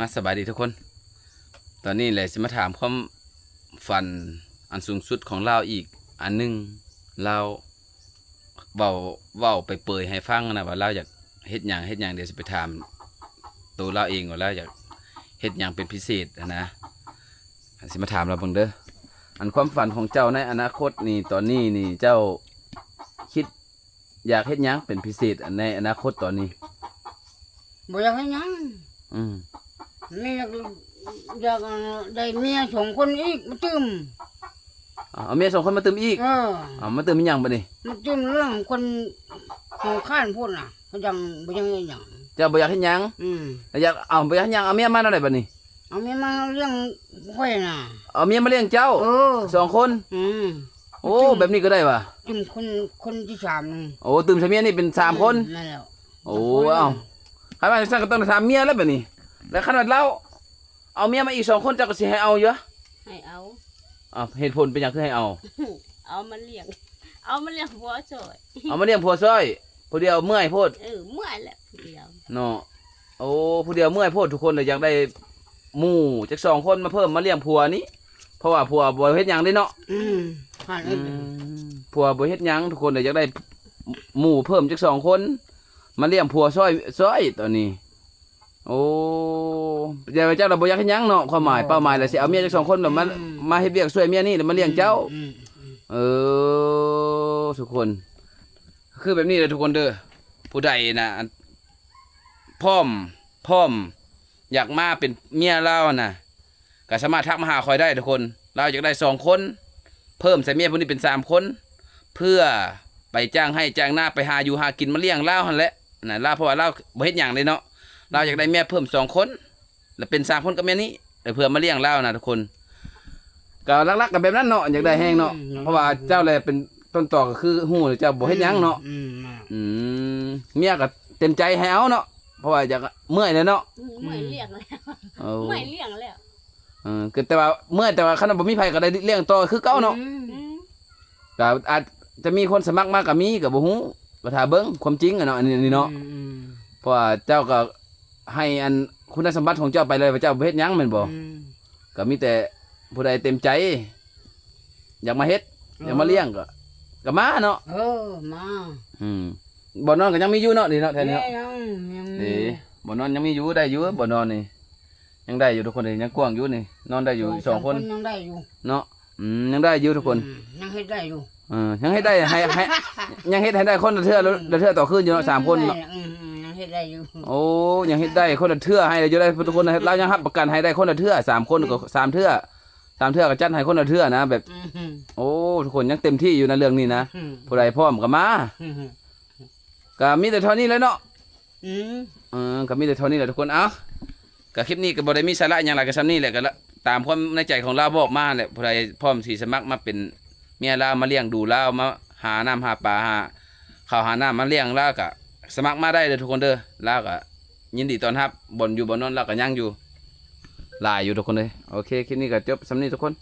มาสบายดีทุกคน ตอนนี้เลยจะมาถามความฝันอันสูงสุดของเราอีกอันหนึงเราเว้าไปเปยให้ฟังนะว่าเราอยากเฮ็ดหยังเดี๋ยวจะไปถามตัวเราเองว่าเราอยากเฮ็ดหยังเป็นพิเศษนะสิมาถามเราเบิ่งเด้ออันความฝันของเจ้าในอนาคตนี่ตอนนี้นี่เจ้าคิดอยากเฮ็ดหยังเป็นพิเศษในอนาคตตอนนี้บ่อยากให้หยังอืมนี่อยากได้เมียสองคนอีกมาตึมเอาเมีย2 คนมาเติมอีกเอามาเติมอีหยังบัดนี้มาตึมเรื่องคนหัวข้านพูดน่ะเขายังบ่ยังหยังเจ้าบ่อยากเฮ็ดหยังอยากเอาบ่อยากเฮ็ดหยังเอาเมียมาได้บัดนี้เอาเมียมาเลี้ยงค่อยน่ะเอาเมียมาเลี้ยงเจ้า2 คนโอ้แบบนี้ก็ได้ว่ะตึมคนที่3นึงโอ้ตื่มใส่เมียนี่เป็น3 คนนั่นแหละโอ้เอ้าคันว่าซั่นก็ต้องถามเมียแล้วบัดนี้แล้วคันว่าเราเอาเมียมาอีก2 คนเจ้าก็สิให้เอาอยู่ให้เอาเหตุผลเป็นหยังคือให้เอาเอามาเลี้ยงผัวซอยเอามาเลี้ยงผัวซอยผู้เดียวเมื่อยโพดเมื่อยแหละผู้เดียวเนาะโอ้ผู้เดียวเมื่อยโพดทุกคนเลยอยากได้หมู่จัก2 คนมาเพิ่มมาเลี้ยงผัวนี้เพราะว่าผัวบ่เฮ็ดหยังได้เนาะผัวบ่เฮ็ดหยังทุกคนเลยอยากได้หมู่เพิ่มจัก2 คนมาเลี้ยงผัวซอยตอนนี้โอ้เดี๋ยวเจ้าเราบ่อยากเฮ็ดหยังเนาะความหมายเป้าหมายแล้วสิเอาเมียจัก2 คนแล้วมาเฮ็ดเวียกช่วยเมียนี่แล้วมาเลี้ยงเจ้าทุกคนคือแบบนี้เลยทุกคนเด้อผู้ใดนะพร้อมอยากมาเป็นเมียเรานะก็สามารถทักมาหาคอยได้ทุกคนเราอยากได้2 คนเพิ่มใส่เมียพวกนี้เป็น3 คนเพื่อไปจ้างให้จ้างหน้าไปหาอยู่หากินมาเลี้ยงเราหั่นแหละนะเราเพราะว่าเราบ่เฮ็ดหยังเลยเนาะเราอยากได้เมียเพิ่ม2 คนแล้วเป็น3 คนกับเมียนี้เพื่อมาเลี้ยงเรานะทุกคนก็รักๆกันแบบนั้นเนาะอยากได้แห้งเนาะเพราะว่าเจ้าเลยเป็นต้นตอก็คือฮู้เจ้าบ่เฮ็ดหยังเนาะเมียก็เต็มใจให้เอาเนาะเพราะว่าอยากเมื่อยเลยเนาะเมื่อยเลี้ยงแล้วก็แต่ว่าเมื่อยแต่ว่าคันบ่มีไผก็ได้เลี้ยงต่อคือเก่าเนาะก็อาจจะมีคนสมัครมาก็มีก็บ่ฮู้ก็ถ้าเบิ่งความจริงอะเนาะอันนี้เนาะเพราะว่าเจ้าก็ให้อันคุณสมบัติของเจ้าไปเลยว่าเจ้าบ่เฮ็ดหยังแม่นบ่ก็มีแต่ผู้ใดเต็มใจอยากมาเฮ็ดอยากมาเลี้ยงก็มาเนาะมาบ่นอนก็ยังมีอยู่เนาะนี่เนาะแท้นี้เนาะนี่บ่นอนยังมีอยู่ได้อยู่บ่นอนนี่ยังได้อยู่ทุกคนนี่ยังกว้างอยู่นี่นอนได้อยู่2 คนยังได้อยู่เนาะยังได้อยู่ทุกคนยังเฮ็ดได้อยู่ยังเฮ็ดได้ให้ยังเฮ็ดให้ได้คนละเทื่อต่อคืนอยู่เนาะ3 คนเนาะยังเฮ็ดได้อยู่โอ้ยังเฮ็ดได้คนละเทื่อให้อยู่ได้ทุกคนเรายังรับประกันให้ได้คนละเทื่อ3 คนก็3 เทื่อก็จัดให้คนละเทื่อนะแบบโอ้ทุกคนยังเต็มที่อยู่ในเรื่องนี้นะผู้ใดพร้อมก็มาก็มีแต่เท่านี้เลยเนาะก็มีแต่เท่านี้แหละทุกคนก็คลิปนี้ก็บ่ได้มีสาระหยังหลายก็ซ้ำนี้แหละก็ตามความในใจของเราบอกมาแหละผู้ใดพร้อมสิสมัครมาเป็นเมียเรามาเลี้ยงดูเรามาหาน้ำหาปลาหาข้าวหาน้ำมาเลี้ยงเราก็สมัครมาได้เลยทุกคนเด้อเราก็ยินดีต้อนรับบ่นอยู่บ่นอนเราก็ยังอยู่หลายอยู่ทุกคนเลยโอเคคลิปนี้ก็จบซ้ำนี้ทุกคน